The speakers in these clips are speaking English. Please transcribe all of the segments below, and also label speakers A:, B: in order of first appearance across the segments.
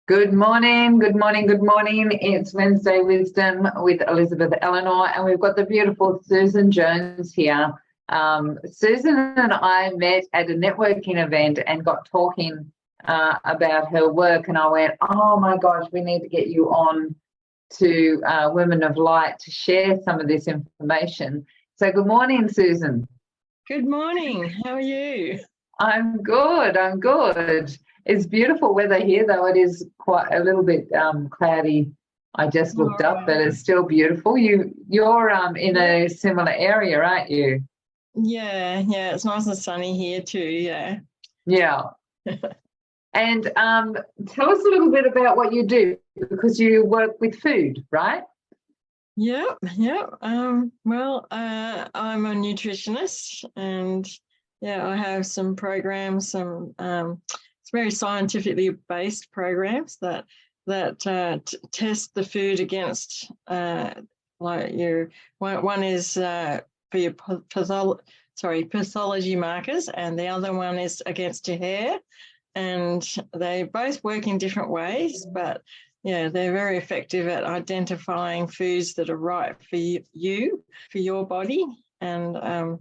A: Good morning, good morning, good morning. It's Wednesday Wisdom with Elizabeth Eleanor, and we've got the beautiful Susan Jones here. Susan and I met at a networking event and got talking about her work, and I went, oh my gosh, we need to get you on to Women of Light to share some of this information. So good morning, Susan.
B: Good morning. How are you?
A: I'm good. It's beautiful weather here, though it is quite a little bit cloudy. I just looked up, but it's still beautiful. You're in a similar area, aren't you?
B: Yeah, it's nice and sunny here too, yeah.
A: Yeah. And tell us a little bit about what you do, because you work with food, right?
B: Yeah. Well, I'm a nutritionist, and I have some programs, it's very scientifically based programs that test the food against like your one is for your pathology markers, and the other one is against your hair, and they both work in different ways, but they're very effective at identifying foods that are right for you, for your body. And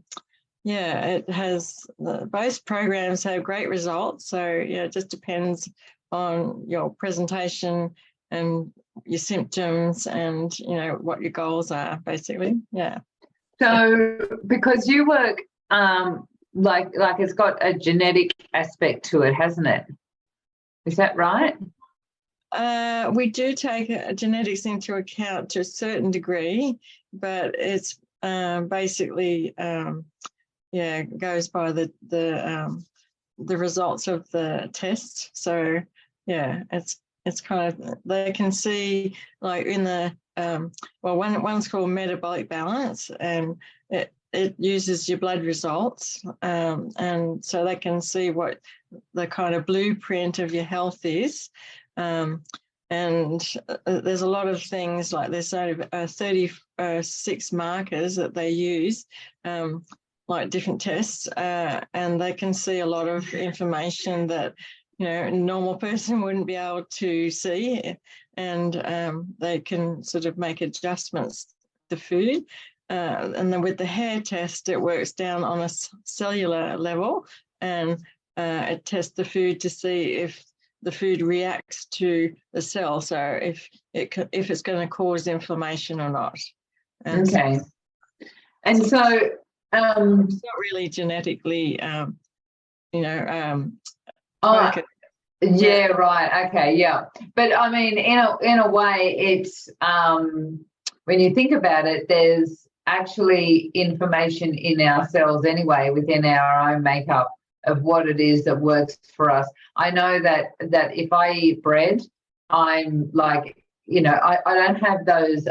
B: it has, both programs have great results. So it just depends on your presentation and your symptoms and, what your goals are, basically. Yeah.
A: So because you work like it's got a genetic aspect to it, hasn't it? Is that right?
B: We do take genetics into account to a certain degree, but it's basically goes by the results of the test. So it's kind of, they can see, like in the one's called Metabolic Balance, and it uses your blood results, and so they can see what the kind of blueprint of your health is. And there's a lot of things, like there's 36 markers that they use, like different tests, and they can see a lot of information that a normal person wouldn't be able to see, and they can sort of make adjustments to food. And then with the hair test, it works down on a cellular level, and it tests the food to see if the food reacts to the cell, so if it's going to cause inflammation or not. And
A: okay. And so
B: it's not really genetically, focused.
A: Yeah, right. Okay, yeah. But I mean, in a way, it's when you think about it, there's actually information in our cells anyway, within our own makeup of what it is that works for us. I know that if I eat bread, I'm like, I don't have those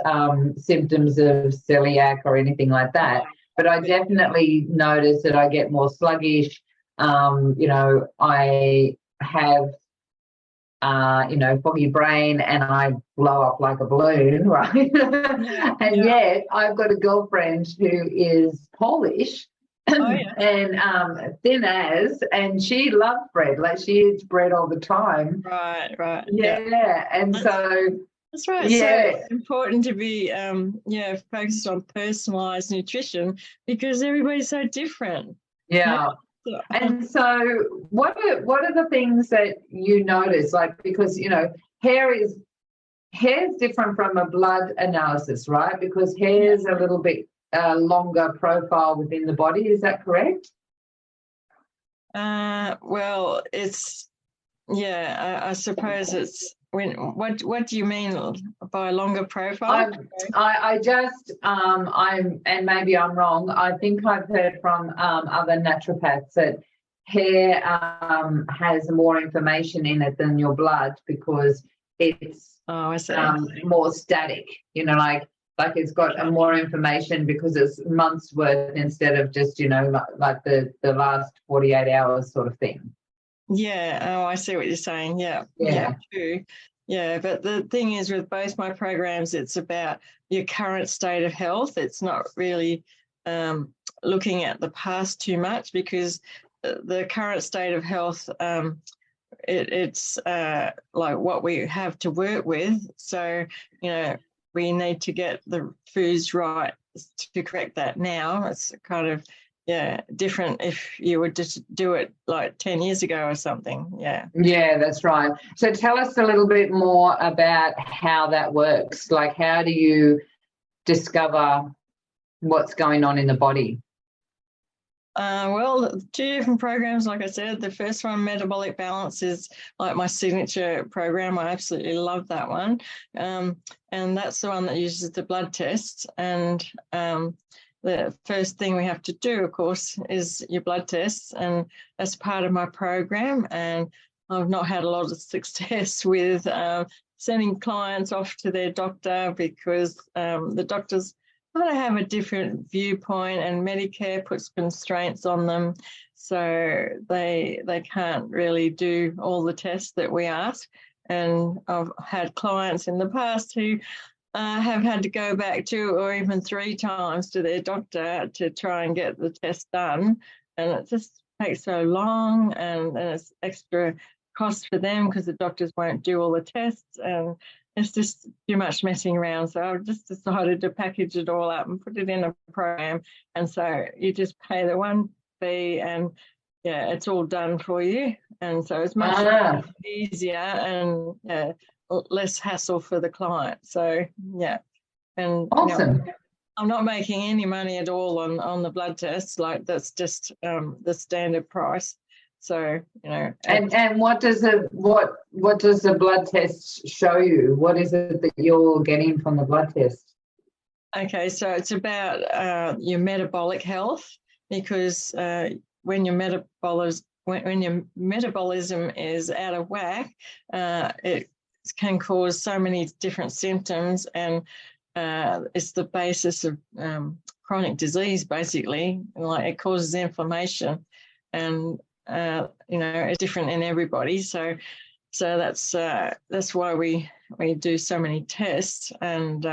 A: symptoms of celiac or anything like that, but I definitely notice that I get more sluggish. I have foggy brain, and I blow up like a balloon, right? Yet I've got a girlfriend who is Polish, and thin as, and she loves bread. Like, she eats bread all the time.
B: Right.
A: Yeah. And
B: that's right. Yeah. So it's important to be focused on personalized nutrition, because everybody's so different.
A: Yeah. And so what are the things that you notice? Like, because hair is different from a blood analysis, right? Because hair is a little bit longer profile within the body. Is that correct?
B: Well, it's I suppose it's what do you mean by longer profile?
A: I just and maybe I'm wrong. I think I've heard from other naturopaths that hair has more information in it than your blood, because it's more static. Like it's got more information because it's months worth instead of just like the last 48 hours sort of thing.
B: Yeah. Oh, I see what you're saying. Yeah, true. Yeah, but the thing is, with both my programs, it's about your current state of health. It's not really looking at the past too much, because the current state of health it's like what we have to work with. So, we need to get the foods right to correct that now. It's kind of, different if you would just do it like 10 years ago or something. Yeah,
A: that's right. So tell us a little bit more about how that works. Like, how do you discover what's going on in the body?
B: Well, 2 different programs, like I said. The first one, Metabolic Balance, is like my signature program. I absolutely love that one. And that's the one that uses the blood tests. And the first thing we have to do, of course, is your blood tests. And that's part of my program. And I've not had a lot of success with sending clients off to their doctor because the doctors kind of have a different viewpoint, and Medicare puts constraints on them, so they can't really do all the tests that we ask. And I've had clients in the past who have had to go back 2 or even 3 times to their doctor to try and get the test done, and it just takes so long, and it's extra cost for them because the doctors won't do all the tests, and it's just too much messing around. So I've just decided to package it all up and put it in a program. And so you just pay the one fee and it's all done for you. And so it's much easier and less hassle for the client. So, and
A: awesome.
B: I'm not making any money at all on the blood tests. Like, that's just the standard price. So,
A: and what does the blood test show you? What is it that you're getting from the blood test?
B: Okay, so it's about your metabolic health, because when your metabolism is out of whack, it can cause so many different symptoms, and it's the basis of chronic disease, basically. Like, it causes inflammation, and it's different in everybody. So that's why we do so many tests, and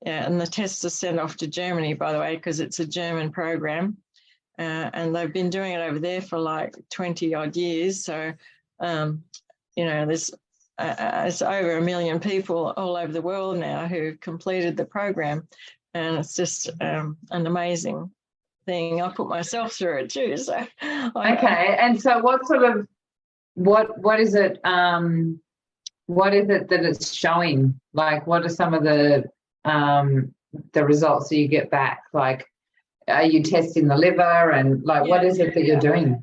B: and the tests are sent off to Germany, by the way, because it's a German program, and they've been doing it over there for like 20 odd years. So there's it's over 1 million people all over the world now who've completed the program, and it's just an amazing thing. I put myself through it too. So
A: and so what is it that it's showing? Like, what are some of the results that you get back? Like, are you testing the liver, and what is it that you're doing?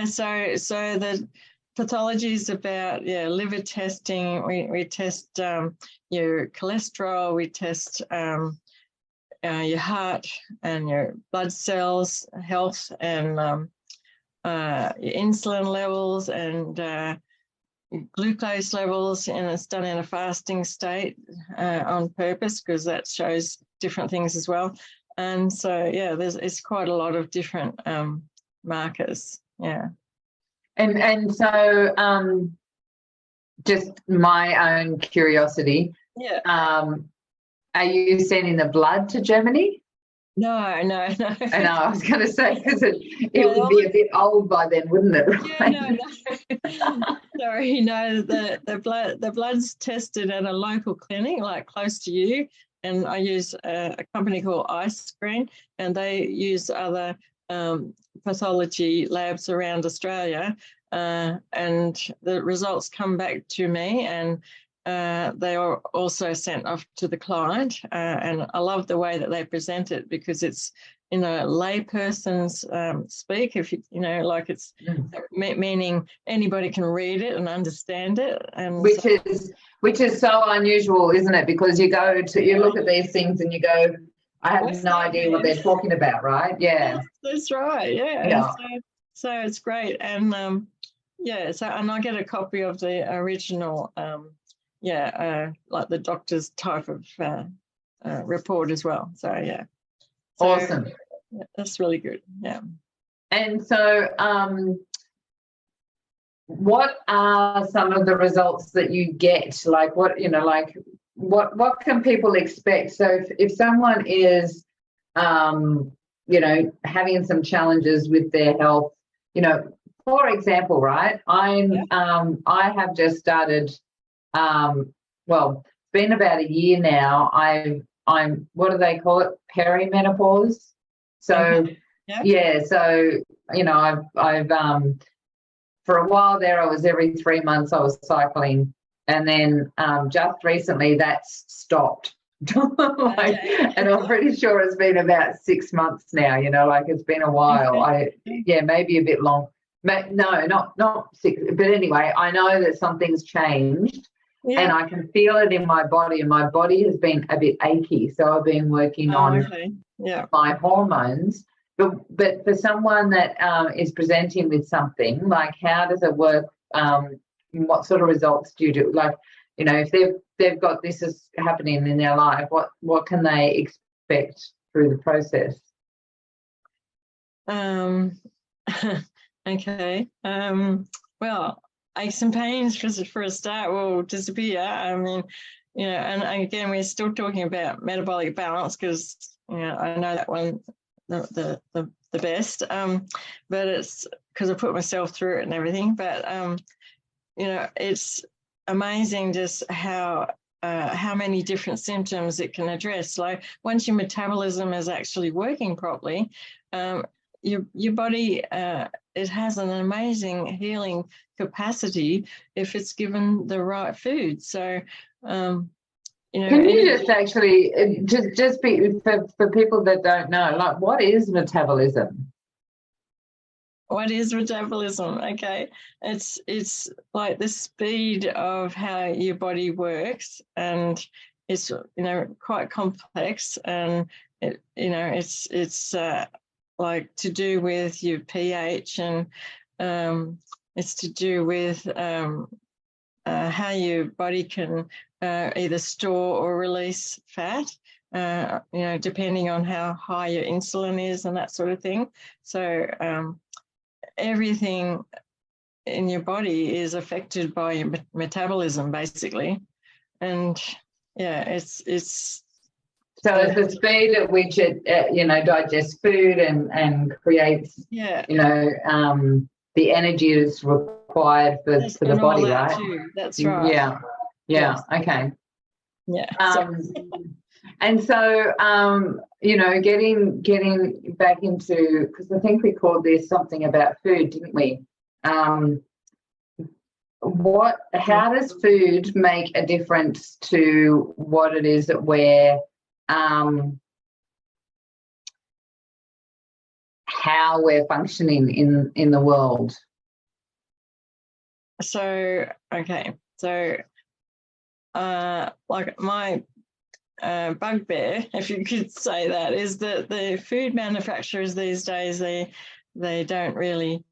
B: So the pathology is about liver testing. We test your cholesterol, we test your heart and your blood cells health, and your insulin levels and glucose levels, and it's done in a fasting state on purpose because that shows different things as well. And so it's quite a lot of different markers.
A: And so just my own curiosity, are you sending the blood to Germany?
B: No.
A: I know, I was going to say, because it would be a bit old by then, wouldn't it?
B: Right? No. Sorry, no, the blood's tested at a local clinic, like close to you, and I use a company called iScreen, and they use other pathology labs around Australia, and the results come back to me, and they are also sent off to the client, and I love the way that they present it because it's layperson's speak. If it's meaning anybody can read it and understand it, and
A: which is so unusual, isn't it? Because you look at these things and you go, I have no idea what they're talking about, right? Yeah,
B: that's right. Yeah. So it's great, and so and I get a copy of the original. Like the doctor's type of report as well. So
A: awesome.
B: That's really good. Yeah.
A: And so, what are some of the results that you get? Like, what can people expect? So, if someone is, having some challenges with their health, for example, right, I have just started, well, it's been about a year now. I'm, what do they call it? Perimenopause. So,
B: Okay.
A: yeah, so, you know, I've for a while there, I was every 3 months I was cycling. And then just recently that's stopped. Like, and I'm pretty sure it's been about 6 months now, you know, like it's been a while. Maybe a bit long. But no, not 6. But anyway, I know that something's changed.
B: Yeah.
A: And I can feel it in my body, and my body has been a bit achy. So I've been working on my hormones. But for someone that is presenting with something, like, how does it work? What sort of results do you do? Like, you know, if they've got this is happening in their life, what can they expect through the process?
B: Okay. Well, aches and pains for a start will disappear. I mean, you know, and again, we're still talking about metabolic balance because, you know, I know that one the best. But it's because I put myself through it and everything. But you know, it's amazing just how many different symptoms it can address. Like, once your metabolism is actually working properly, your body it has an amazing healing capacity if it's given the right food. So, you know,
A: can you just actually just be for people that don't know, like, what is metabolism?
B: What is metabolism? Okay, it's like the speed of how your body works, and it's, you know, quite complex, and it, you know, it's like to do with your pH, and it's to do with how your body can either store or release fat, you know, depending on how high your insulin is and that sort of thing. So everything in your body is affected by your metabolism, basically. And yeah, it's
A: so it's the speed at which it you know, digests food and creates, you know, the energy is required for the body, right?
B: Too. That's right.
A: Yeah. Okay.
B: Yeah.
A: And so, you know, getting back into, because I think we called this something about food, didn't we? How does food make a difference to what it is that we're, how we're functioning in the world?
B: So, okay. So, like, my bugbear, if you could say that, is that the food manufacturers these days, they don't really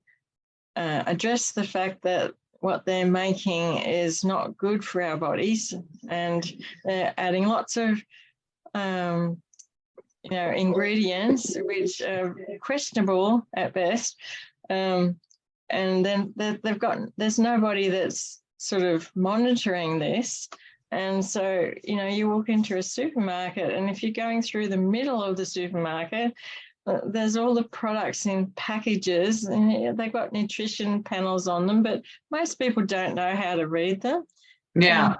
B: address the fact that what they're making is not good for our bodies, and they're adding lots of you know, ingredients which are questionable at best, and then there's nobody that's sort of monitoring this. And so, you know, you walk into a supermarket, and if you're going through the middle of the supermarket, there's all the products in packages, and they've got nutrition panels on them, but most people don't know how to read them.
A: Yeah.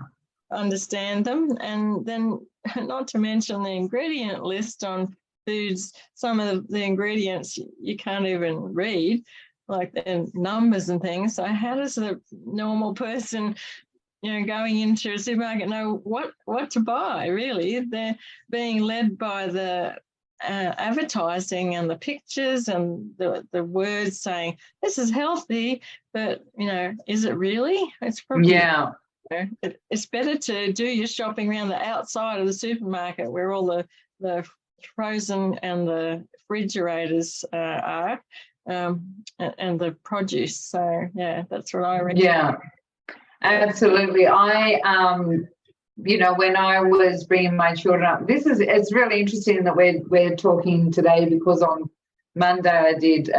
B: Understand them. And then, not to mention the ingredient list on foods, some of the ingredients you can't even read, like the numbers and things. So how does the normal person, you know, going into a supermarket know what to buy? Really, they're being led by the advertising and the pictures and the words saying this is healthy, but, you know, is it really? It's probably it's better to do your shopping around the outside of the supermarket, where all the frozen and the refrigerators are, and the produce. So yeah, that's what I reckon.
A: Yeah, absolutely. I you know, when I was bringing my children up, it's really interesting that we're talking today, because on Monday I did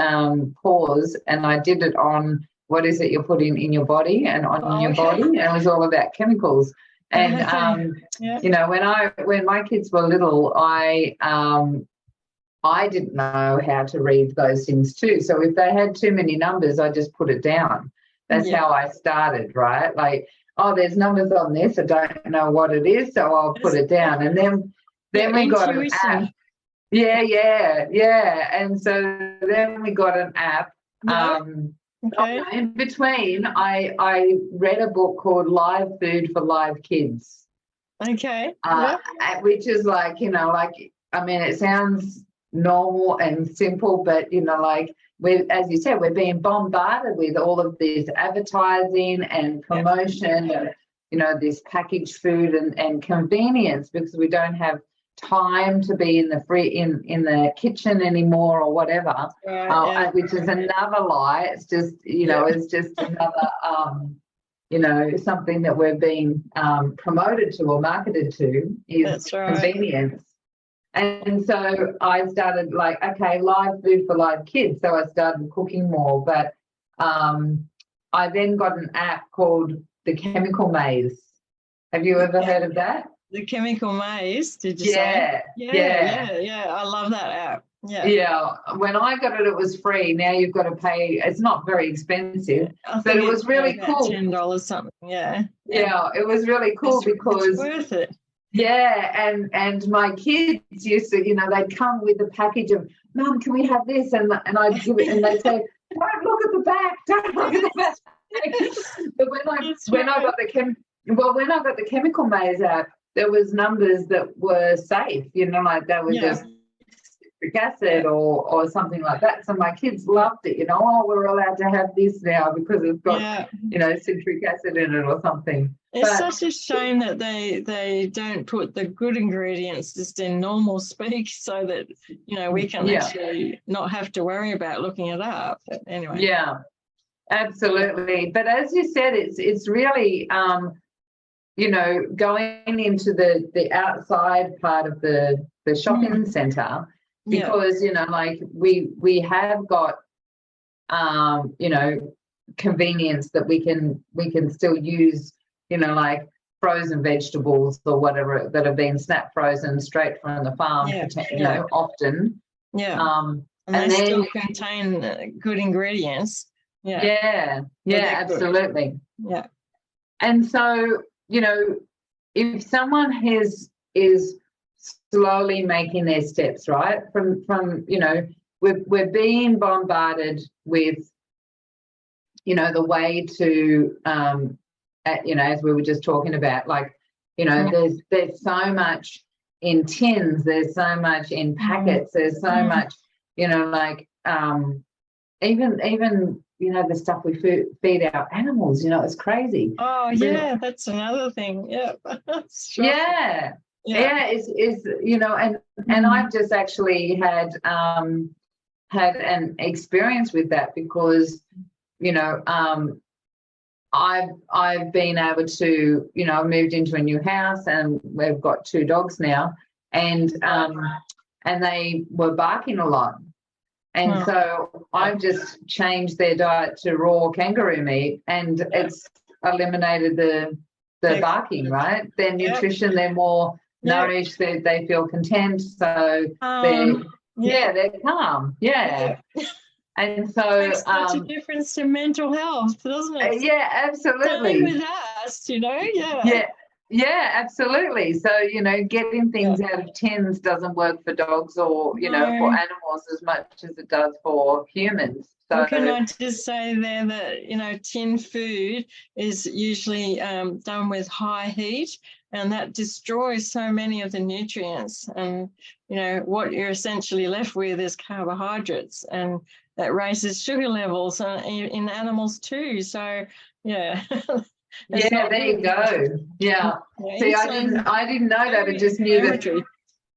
A: pause, and I did it on what is it you're putting in your body and on your body, and it was all about chemicals. And you know, when my kids were little, I I didn't know how to read those things too. So if they had too many numbers, I just put it down. That's how I started, right? Like, oh, there's numbers on this. I don't know what it is, so I'll put it down. And then we got an app. Yeah. And so then we got an app.
B: Okay.
A: In between, I read a book called Live Food for Live Kids.
B: Okay.
A: Which is like, I mean, it sounds normal and simple, but, like, as you said, we're being bombarded with all of this advertising and promotion and, this packaged food and convenience, because we don't have time to be in the kitchen anymore or whatever, which is another lie. It's just, it's just another, something that we're being promoted to or marketed to is convenience. And so I started like, okay, live food for live kids. So I started cooking more, but I then got an app called the Chemical Maze. Have you ever heard of that?
B: The Chemical Maze, did you say? Yeah. I love that app.
A: Yeah. When I got it, it was free. Now you've got to pay. It's not very expensive, but it was really cool.
B: $10 something. Yeah,
A: it was really cool because
B: it's worth it.
A: Yeah, and my kids used to, they'd come with a package of, Mum, can we have this? And I'd give it, and they'd say, don't look at the back, don't look at the back. But when I got the Chemical Maze app, there was numbers that were safe, like they were just citric acid or something like that. So my kids loved it, we're allowed to have this now because it's got, citric acid in it or something.
B: It's such a shame that they don't put the good ingredients just in normal speak so that, we can actually not have to worry about looking it up. But anyway.
A: Yeah, absolutely. But as you said, it's really, going into the outside part of the shopping centre, because, like we have got, convenience that we can still use, like frozen vegetables or whatever that have been snap frozen straight from the farm, often.
B: And they still contain good ingredients.
A: Yeah, absolutely.
B: Yeah.
A: And so, if someone is slowly making their steps, right, from we're being bombarded with, the way to, as we were just talking about, like, there's so much in tins, there's so much in packets, there's so much, like, even the stuff we feed our animals, it's crazy.
B: Oh yeah, that's another thing. Yeah.
A: Is and I've just actually had an experience with that, because I've been able to, I've moved into a new house and we've got 2 dogs now, and they were barking a lot. And so I've just changed their diet to raw kangaroo meat, and it's eliminated the barking, right? Their nutrition, they're more nourished, they feel content, so they're calm. And so
B: makes such a difference to mental health, doesn't it?
A: Yeah, absolutely.
B: Same with us,
A: Yeah, absolutely. So, getting things out of tins doesn't work for dogs or, for animals as much as it does for humans. So
B: well, can I just say there that, tin food is usually done with high heat, and that destroys so many of the nutrients. And, what you're essentially left with is carbohydrates, and that raises sugar levels in animals too. So, yeah.
A: There you go. Yeah. See, I didn't know that. I just knew that.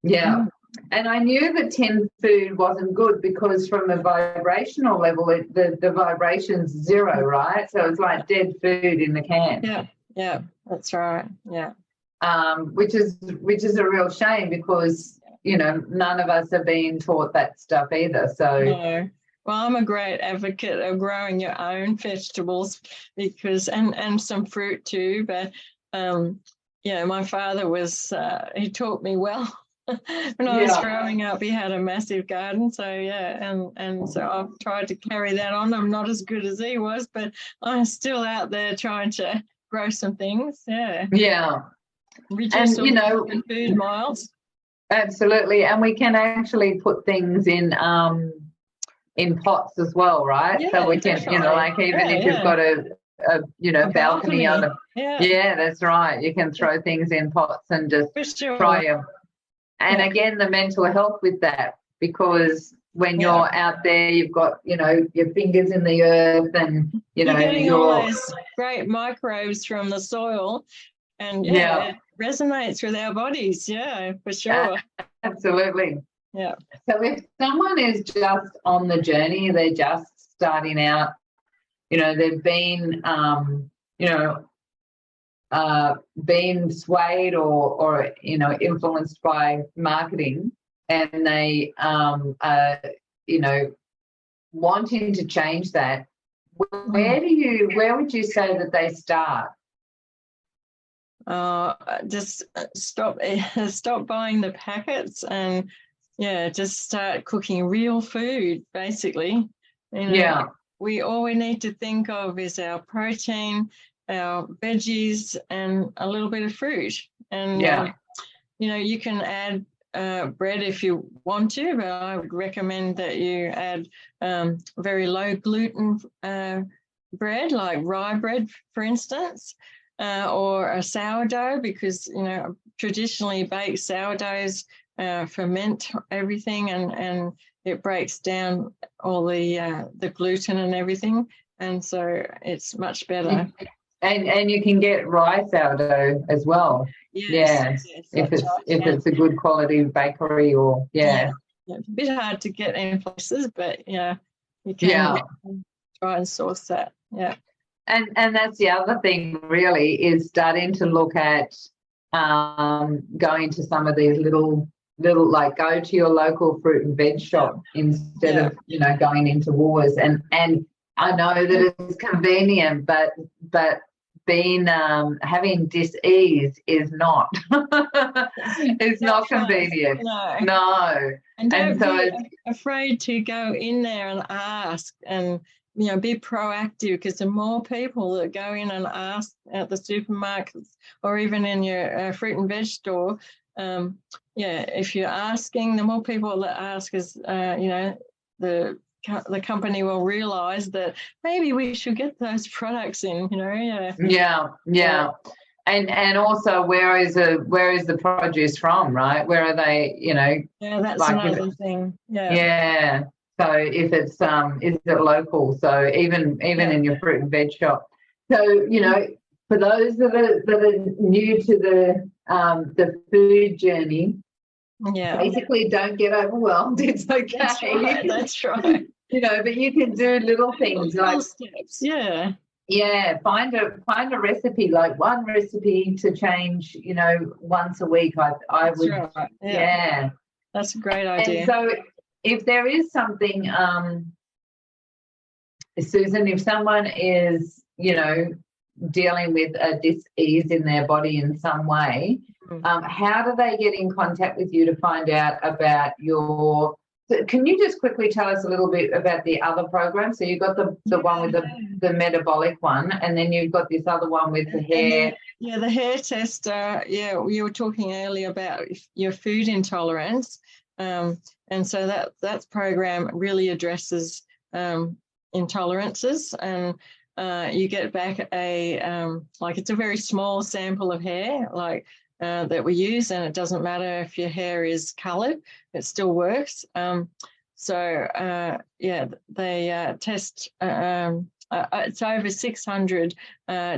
A: Yeah. And I knew that tin food wasn't good because from a vibrational level, the vibration's 0, right? So it's like dead food in the can.
B: Yeah, that's right. Yeah.
A: Which is a real shame, because none of us have been taught that stuff either. So.
B: No. Well, I'm a great advocate of growing your own vegetables, because and some fruit too. But my father he taught me well when I was growing up, he had a massive garden. So yeah, and so I've tried to carry that on. I'm not as good as he was, but I'm still out there trying to grow some things. Yeah.
A: Yeah.
B: Reduce
A: And, you know,
B: food miles.
A: Absolutely. And we can actually put things in pots as well, right?
B: Yeah,
A: So we can,
B: definitely.
A: you know, like even if you've got a balcony on a, yeah, that's right. You can throw things in pots and just try them. And again, the mental health with that, because when you're out there, you've got, you know, your fingers in the earth and, you know,
B: you're getting all those great microbes from the soil, and it resonates with our bodies. Yeah, for sure.
A: Absolutely.
B: Yeah.
A: So if someone is just on the journey, they're just starting out, you know, they've been, been swayed or you know, influenced by marketing, and they you know, wanting to change that, where would you say that they start?
B: Just stop buying the packets, and just start cooking real food, basically. You know, all we need to think of is our protein, our veggies, and a little bit of fruit. And you know, you can add bread if you want to, but I would recommend that you add very low gluten bread, like rye bread, for instance, or a sourdough, because, you know, traditionally baked sourdoughs ferment everything, and it breaks down all the gluten and everything, and so it's much better.
A: And you can get rye sourdough as well. Yes, if it's a good quality bakery, or
B: it's a bit hard to get in places, but you can try and source that.
A: And that's the other thing, really, is starting to look at going to some of these little, like, go to your local fruit and veg shop instead of, you know, going into Woolworths. And I know that it's convenient, but being having dis-ease is not. It's not convenient. No.
B: And don't be afraid to go in there and ask, and, you know, be proactive, because the more people that go in and ask at the supermarkets or even in your fruit and veg store, if you're asking, the more people that ask, is, you know, the company will realise that maybe we should get those products in, you know.
A: And also, where is the produce from, right? Where are they, you know?
B: Yeah, that's like, another thing.
A: So if it's is it local? So even in your fruit and veg shop. So, you know, for those that are new to the food journey, basically don't get overwhelmed. It's okay.
B: That's right.
A: You know, but you can do little things like
B: steps.
A: Find a recipe, like one recipe to change, you know, once a week. I would. Right.
B: That's a great idea.
A: And so if there is something, Susan, if someone is, you know, dealing with a dis-ease in their body in some way, how do they get in contact with you to find out about your? Can you just quickly tell us a little bit about the other program? So you've got the one with the metabolic one, and then you've got this other one with the hair.
B: The hair test. We were talking earlier about your food intolerance, and so that program really addresses intolerances, and you get back it's a very small sample of hair, like. That we use, and it doesn't matter if your hair is coloured, it still works. They test. It's over 600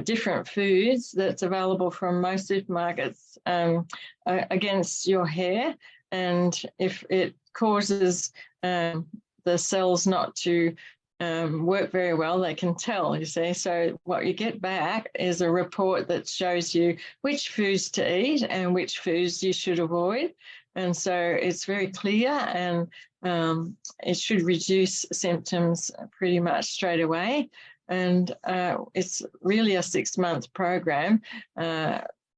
B: different foods that's available from most supermarkets against your hair, and if it causes the cells not to work very well, they can tell, you see. So what you get back is a report that shows you which foods to eat and which foods you should avoid. And so it's very clear, and it should reduce symptoms pretty much straight away. And it's really a 6-month program.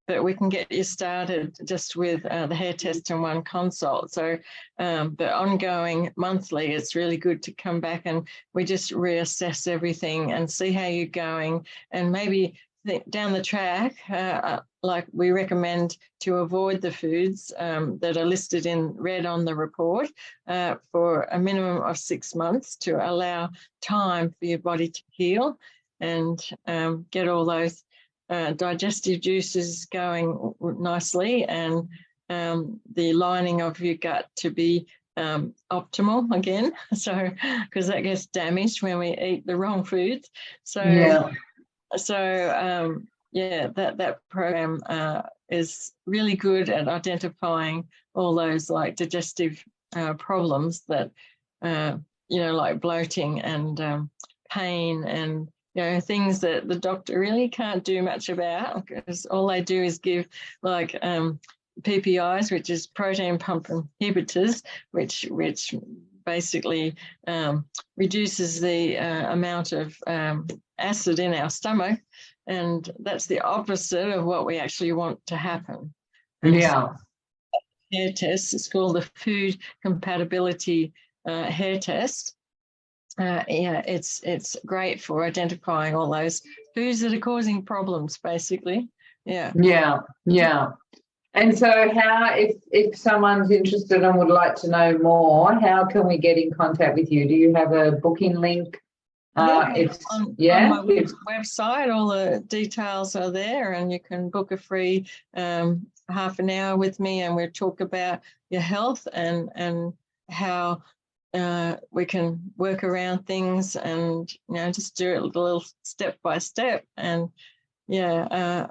B: but we can get you started just with the hair test and one consult. So, but ongoing monthly, it's really good to come back and we just reassess everything and see how you're going, and maybe down the track, like we recommend to avoid the foods that are listed in red on the report for a minimum of 6 months to allow time for your body to heal and get all those digestive juices going nicely, and the lining of your gut to be optimal again. So, because that gets damaged when we eat the wrong foods. So, that program is really good at identifying all those like digestive problems that, like bloating and pain and, things that the doctor really can't do much about, because all they do is give like PPIs, which is protein pump inhibitors, which basically reduces the amount of acid in our stomach, and that's the opposite of what we actually want to happen. And so hair test, it's called the Food Compatibility hair test. It's great for identifying all those foods that are causing problems, basically. Yeah.
A: And so how, if someone's interested and would like to know more, how can we get in contact with you? Do you have a booking link?
B: On my website, all the details are there, and you can book a free half an hour with me, and we'll talk about your health and how we can work around things, and just do it a little step by step. And
A: so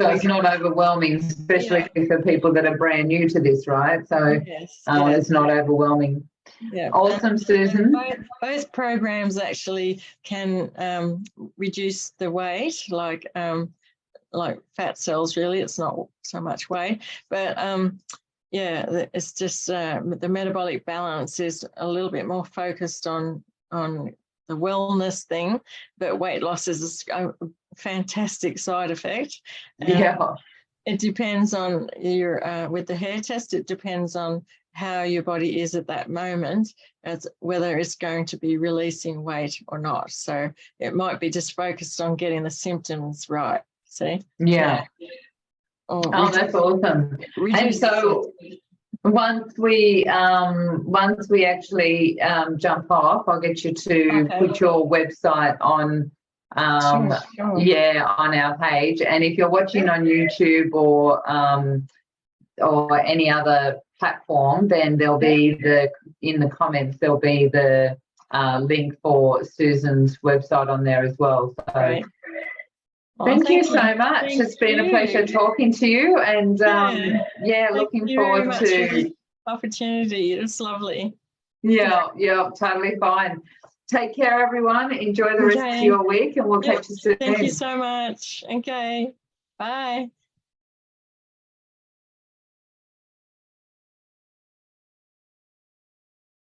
A: it's not overwhelming, especially for people that are brand new to this, right? So it's not overwhelming.
B: Yeah.
A: Awesome, Susan.
B: Both programs actually can reduce the weight, like fat cells. Really, it's not so much weight, but it's just the metabolic balance is a little bit more focused on the wellness thing, but weight loss is a fantastic side effect. It depends on your with the hair test. It depends on how your body is at that moment, as whether it's going to be releasing weight or not. So it might be just focused on getting the symptoms right. See?
A: That's awesome. And so once we actually jump off, I'll get you to put your website on on our page. And if you're watching on YouTube or any other platform, then there'll be in the comments there'll be the link for Susan's website on there as well. So thank you so much. It's been a pleasure talking to you, and looking forward to
B: the opportunity. It's lovely.
A: Totally fine. Take care, everyone. Enjoy the rest of your week, and we'll catch you soon.
B: Thank you so much. Okay, bye.